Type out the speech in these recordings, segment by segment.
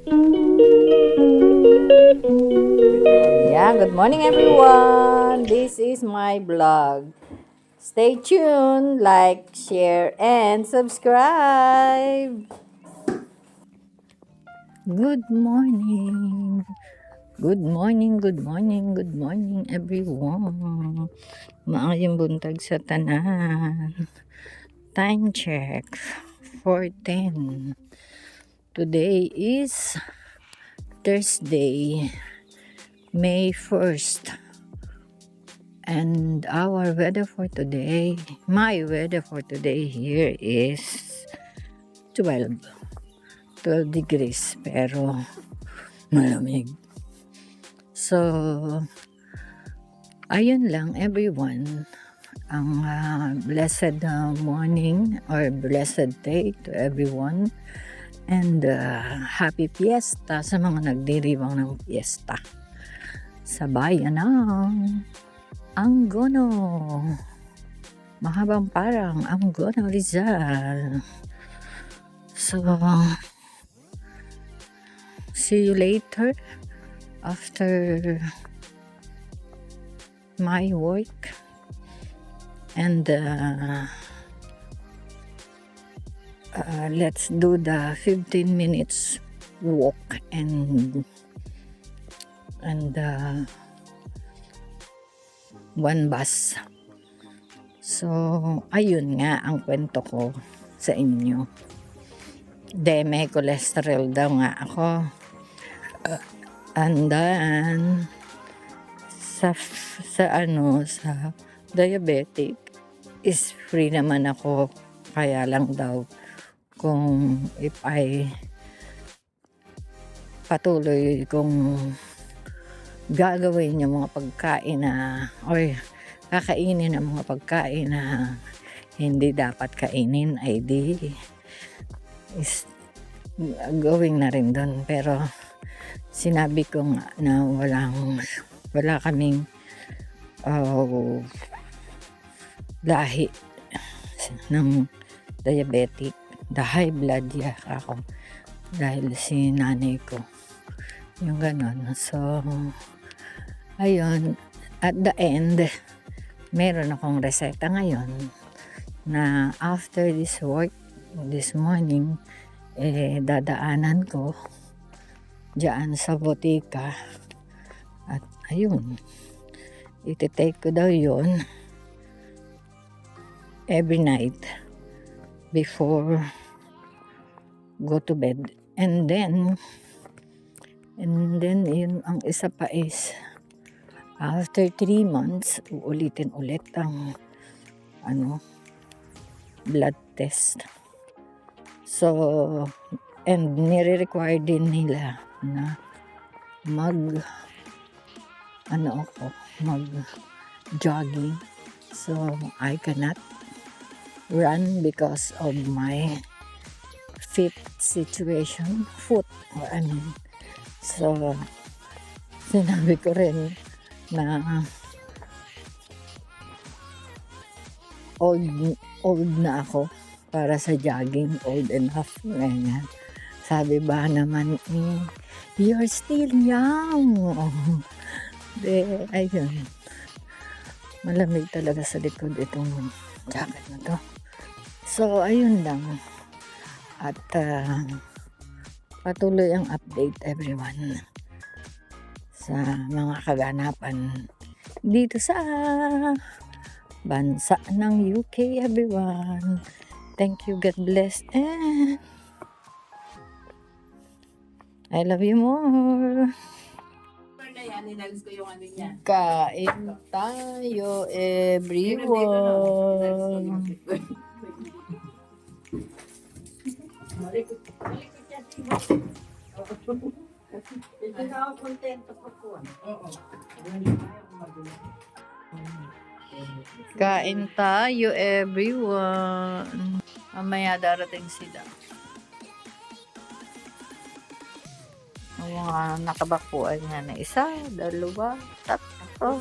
Yeah, good morning everyone. This is my vlog. Stay tuned, like, share, and subscribe. Good morning. Good morning, good morning, good morning everyone. Maayong buntag sa tanan. Time check. 4:10. Today is Thursday, May 1st. And our weather for today, my weather for today here is 12. 12 degrees pero malamig. So, ayun lang everyone. Ang blessed morning or blessed day to everyone. And happy fiesta sa mga nagdiriwang ng fiesta. Sa bayan ng Angono. Mahabang parang Angono, Rizal. So, see you later after my work. And let's do the 15 minutes walk and one bus. So, ayun nga ang kwento ko sa inyo. May cholesterol daw nga ako. And then, sa diabetic is free naman ako. Kaya lang daw kung if I patuloy kung gagawin yung mga pagkain na or kakainin ng mga pagkain na hindi dapat kainin ay di is going na rin doon. Pero sinabi ko nga na wala kaming lahi ng diabetic, the high blood ako dahil si nanay ko yung ganon. So ayun, at the end meron akong reseta ngayon na after this work this morning dadaanan ko diyan sa botika at ayun, iti-take ko daw yun every night before go to bed. And then yun ang isa pa is after 3 months uulitin ulit ang blood test. So and nire-require din nila na mag jogging. So I cannot run because of my foot situation. So sinabi ko rin na old na ako para sa jogging, old enough. Ganyan. Sabi ba naman you're still young. Ayun. Malamig talaga sa likod itong jacket na to. So, ayun lang. At patuloy ang update everyone sa mga kaganapan dito sa bansa ng UK everyone. Thank you, God bless, and I love you more. Kain tayo everyone. Kain tayo everyone. Mamaya darating sila. Ang mga nakabakuan nga na isa, dalawa, tatlo.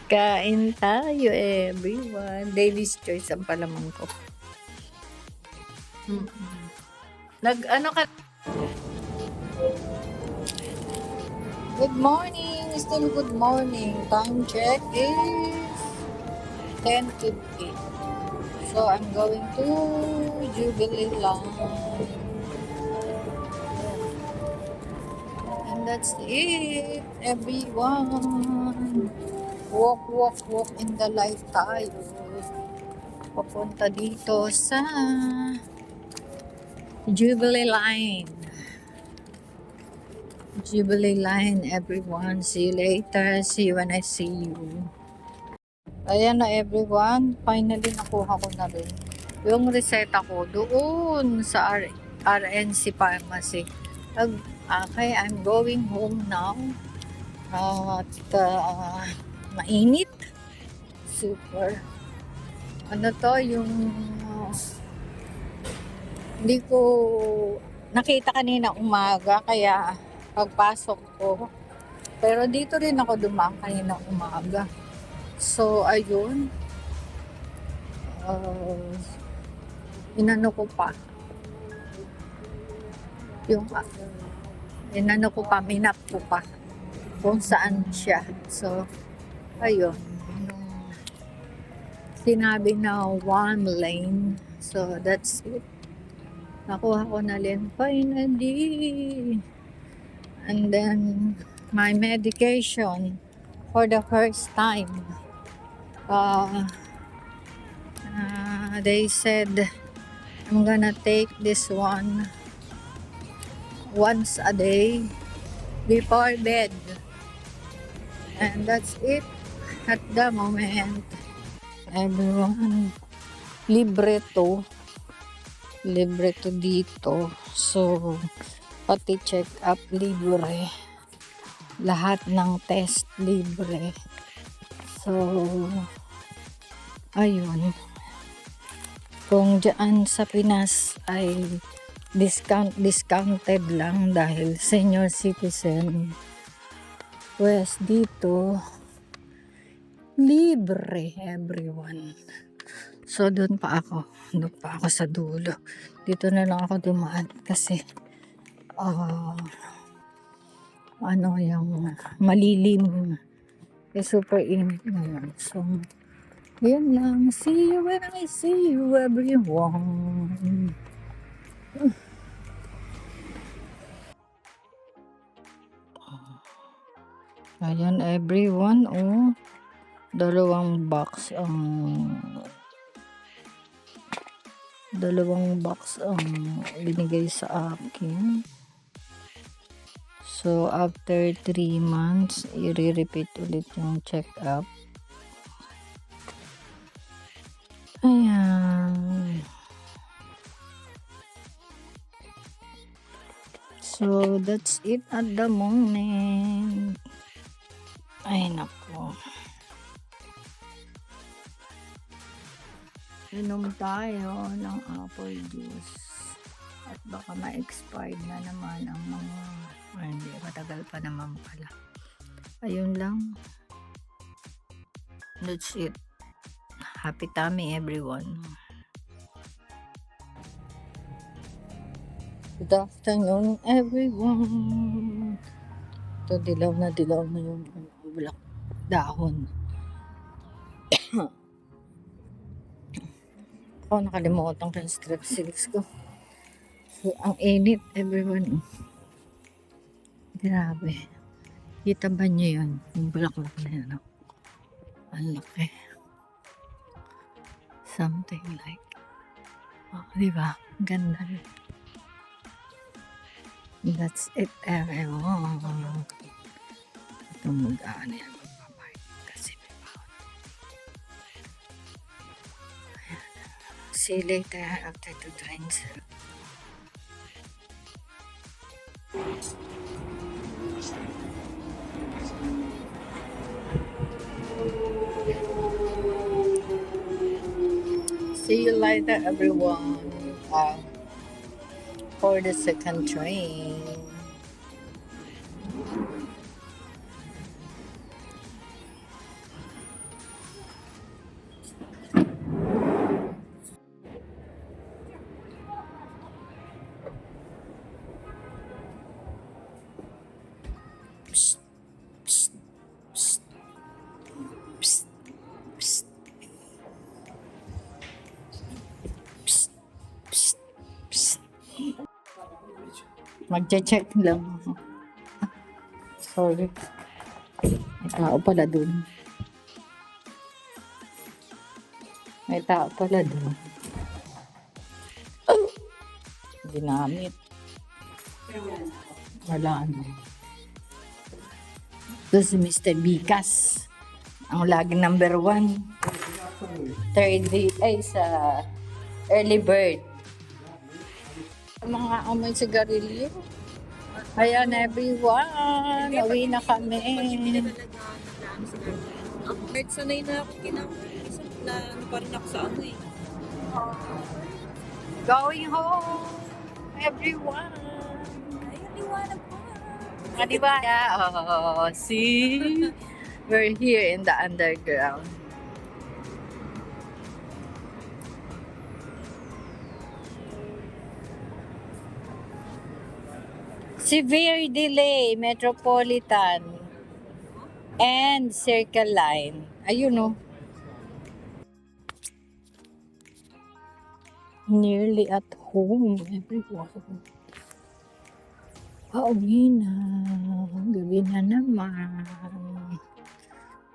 Kain tayo everyone. Daily choice ang palamang ko. Nag-ano ka? Good morning. Still good morning. Time check is 10:50. So, I'm going to Jubilee Line. And that's it, everyone. Walk, walk, walk in the light tayo. Papunta dito sa Jubilee Line. Jubilee Line, everyone. See you later. See you when I see you. Ayan na, everyone. Finally, nakuha ko na rin yung reseta ko doon sa RNC Pharmacy. Okay, I'm going home now. At mainit. Super. Ano to, yung hindi ko nakita kanina umaga, kaya pagpasok ko. Pero dito rin ako dumaan kanina umaga. So, ayun. Inano ko pa. Inano ko pa, minap ko pa kung saan siya. So, ayun. Nung sinabi na one lane. So, that's it. Nakuha ko na rin finally. And then, my medication for the first time. They said I'm gonna take this one once a day before bed. And that's it at the moment. Everyone, libre to dito. So, pati check up libre. Lahat ng test libre. So, ayun. Kung dyan sa Pinas ay discounted lang dahil senior citizen. Whereas dito, libre, everyone. So, doon pa ako sa dulo. Dito na lang ako dumaan kasi yung malilim. Super init ngayon. So, yun lang. See you when I see you, everyone. Ayan, everyone. Oh, dalawang box ang binigay sa akin. So, after 3 months, i-repeat ulit yung check-up. Ayan. So, that's it at the moment. Ay, naku. Inom tayo ng apple juice. At baka ma-expired na naman ang mga... hindi, matagal pa naman pala. Ayun lang. That's it. Happy tummy, everyone. Good afternoon, everyone. Ito, dilaw na yung bulak dahon. Ako, nakalimutan ko yung strepsils ko. So, ang init, everyone. Grabe. Kita ba niyo yun? Yung bulaklak na yun. Ang laki. Something like. Oh, diba? Ganda rin. That's it, everyone. Ito mag-ano yan. Kasi may bawat. See you later after 2 drinks. See you later, everyone. For the second train. Psst, psst, psst, psst, psst, psst, psst, psst. Magche-check lang. Sorry. May tao pala dun. May tao pala dun. Oh! Ginamit. Wala ano. Ito si Mr. Bikas. Ang lagi number 1. Third day, ay sa early bird. Mga amoy sigarilyo. Ayan everyone. Uwi na kami. Kahit sanay na ako isang na ano pa rin ako sa ano eh. Going home. Everyone. Ay, liwanag pa. Ah, diba? Oh, see? We're here in the underground. Severe delay, Metropolitan and Circle Line. Ayun oh. Nearly at home, everyone. Pauwi na. Gabi na naman.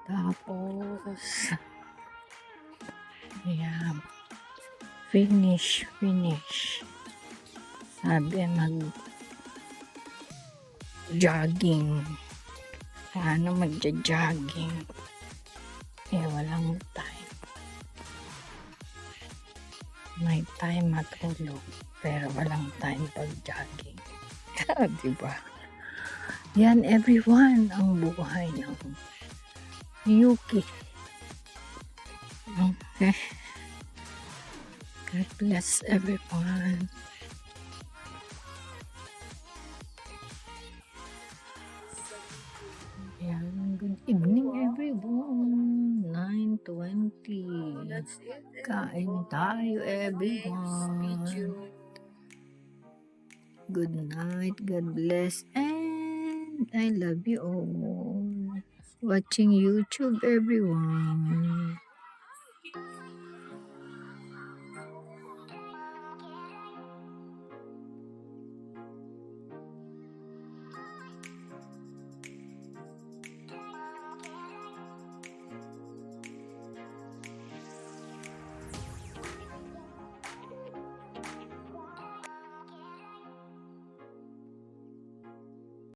Tapos, ayan. Finish. Sabi jogging. Paano magja-jogging? Eh, walang time. May time matulog, pero walang time pag-jogging. Diba? Yan, everyone, ang buhay ng Yuki. Okay. God bless everyone. Yan, good evening everyone. 9:20. Kain tayo everyone. Good night, God bless, and I love you all. Watching YouTube everyone.